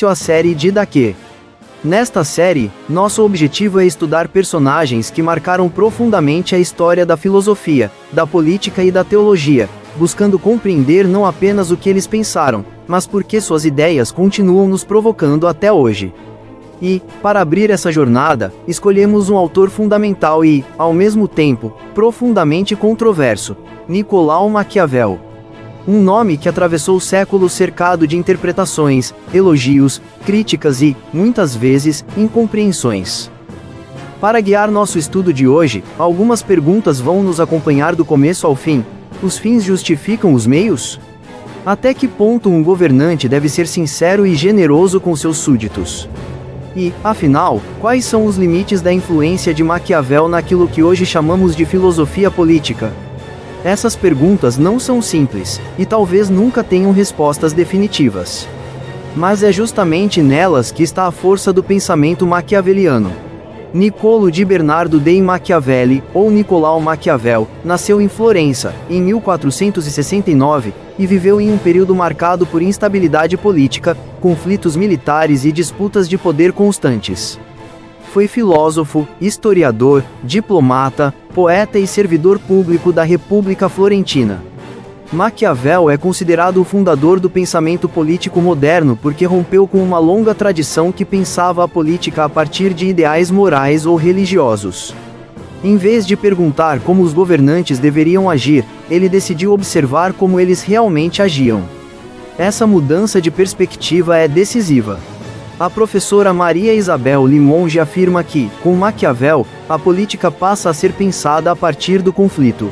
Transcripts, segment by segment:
a série de Daqui. Nesta série, nosso objetivo é estudar personagens que marcaram profundamente a história da filosofia, da política e da teologia, buscando compreender não apenas o que eles pensaram, mas por que suas ideias continuam nos provocando até hoje. E, para abrir essa jornada, escolhemos um autor fundamental e, ao mesmo tempo, profundamente controverso: Nicolau Maquiavel. Um nome que atravessou séculos cercado de interpretações, elogios, críticas e, muitas vezes, incompreensões. Para guiar nosso estudo de hoje, algumas perguntas vão nos acompanhar do começo ao fim. Os fins justificam os meios? Até que ponto um governante deve ser sincero e generoso com seus súditos? E, afinal, quais são os limites da influência de Maquiavel naquilo que hoje chamamos de filosofia política? Essas perguntas não são simples, e talvez nunca tenham respostas definitivas. Mas é justamente nelas que está a força do pensamento maquiaveliano. Niccolo di Bernardo dei Machiavelli, ou Nicolau Maquiavel, nasceu em Florença, em 1469, e viveu em um período marcado por instabilidade política, conflitos militares e disputas de poder constantes. Foi filósofo, historiador, diplomata, poeta e servidor público da República Florentina. Maquiavel é considerado o fundador do pensamento político moderno porque rompeu com uma longa tradição que pensava a política a partir de ideais morais ou religiosos. Em vez de perguntar como os governantes deveriam agir, ele decidiu observar como eles realmente agiam. Essa mudança de perspectiva é decisiva. A professora Maria Isabel Limonge afirma que, com Maquiavel, a política passa a ser pensada a partir do conflito.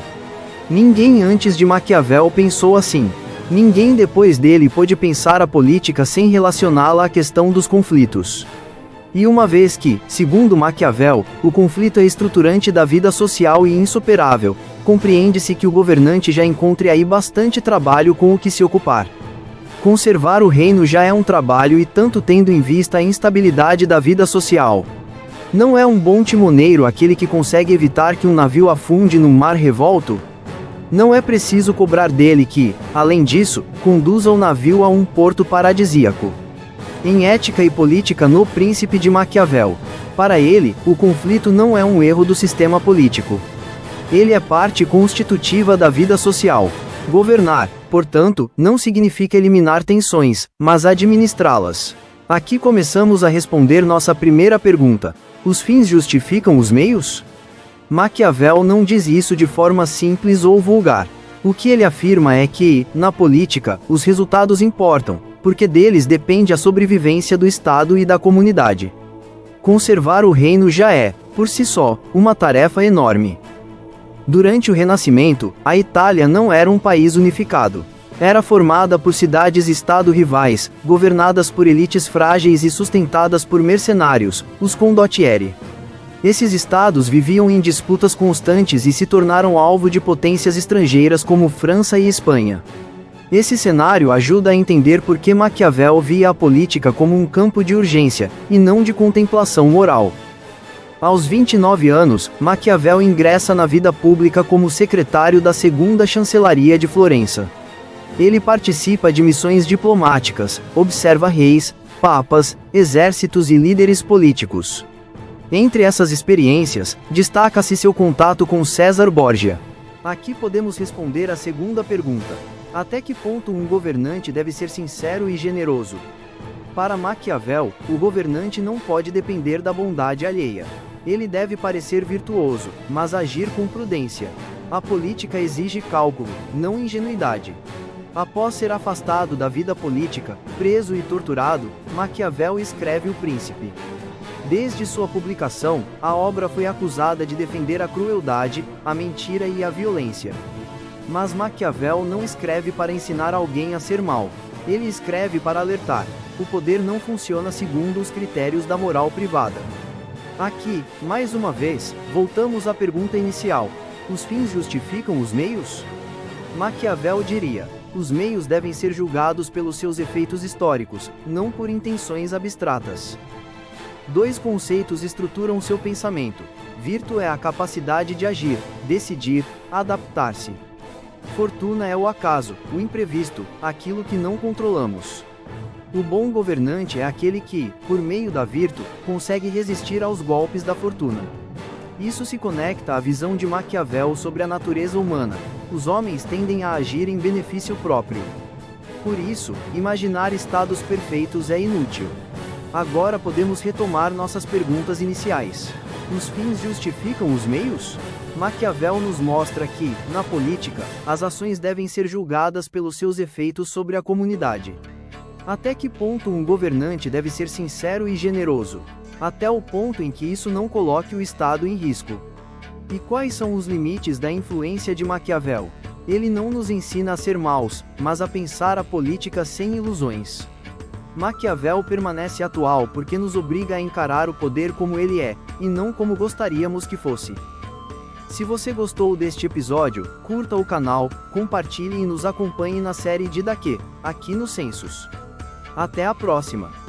Ninguém antes de Maquiavel pensou assim. Ninguém depois dele pôde pensar a política sem relacioná-la à questão dos conflitos. E uma vez que, segundo Maquiavel, o conflito é estruturante da vida social e insuperável, compreende-se que o governante já encontre aí bastante trabalho com o que se ocupar. Conservar o reino já é um trabalho e tanto tendo em vista a instabilidade da vida social. Não é um bom timoneiro aquele que consegue evitar que um navio afunde num mar revolto? Não é preciso cobrar dele que, além disso, conduza o navio a um porto paradisíaco. Em Ética e Política no Príncipe de Maquiavel, para ele, o conflito não é um erro do sistema político. Ele é parte constitutiva da vida social. Governar, portanto, não significa eliminar tensões, mas administrá-las. Aqui começamos a responder nossa primeira pergunta: os fins justificam os meios? Maquiavel não diz isso de forma simples ou vulgar. O que ele afirma é que, na política, os resultados importam, porque deles depende a sobrevivência do Estado e da comunidade. Conservar o reino já é, por si só, uma tarefa enorme. Durante o Renascimento, a Itália não era um país unificado. Era formada por cidades-estado rivais, governadas por elites frágeis e sustentadas por mercenários, os condottieri. Esses estados viviam em disputas constantes e se tornaram alvo de potências estrangeiras como França e Espanha. Esse cenário ajuda a entender por que Maquiavel via a política como um campo de urgência, e não de contemplação moral. Aos 29 anos, Maquiavel ingressa na vida pública como secretário da Segunda Chancelaria de Florença. Ele participa de missões diplomáticas, observa reis, papas, exércitos e líderes políticos. Entre essas experiências, destaca-se seu contato com César Borgia. Aqui podemos responder a segunda pergunta: até que ponto um governante deve ser sincero e generoso? Para Maquiavel, o governante não pode depender da bondade alheia. Ele deve parecer virtuoso, mas agir com prudência. A política exige cálculo, não ingenuidade. Após ser afastado da vida política, preso e torturado, Maquiavel escreve O Príncipe. Desde sua publicação, a obra foi acusada de defender a crueldade, a mentira e a violência. Mas Maquiavel não escreve para ensinar alguém a ser mau. Ele escreve para alertar: o poder não funciona segundo os critérios da moral privada. Aqui, mais uma vez, voltamos à pergunta inicial: os fins justificam os meios? Maquiavel diria: os meios devem ser julgados pelos seus efeitos históricos, não por intenções abstratas. Dois conceitos estruturam seu pensamento: virtu é a capacidade de agir, decidir, adaptar-se. Fortuna é o acaso, o imprevisto, aquilo que não controlamos. O bom governante é aquele que, por meio da virtude, consegue resistir aos golpes da fortuna. Isso se conecta à visão de Maquiavel sobre a natureza humana. Os homens tendem a agir em benefício próprio. Por isso, imaginar estados perfeitos é inútil. Agora podemos retomar nossas perguntas iniciais. Os fins justificam os meios? Maquiavel nos mostra que, na política, as ações devem ser julgadas pelos seus efeitos sobre a comunidade. Até que ponto um governante deve ser sincero e generoso? Até o ponto em que isso não coloque o Estado em risco. E quais são os limites da influência de Maquiavel? Ele não nos ensina a ser maus, mas a pensar a política sem ilusões. Maquiavel permanece atual porque nos obriga a encarar o poder como ele é, e não como gostaríamos que fosse. Se você gostou deste episódio, curta o canal, compartilhe e nos acompanhe na série de Daqui, aqui no Census. Até a próxima!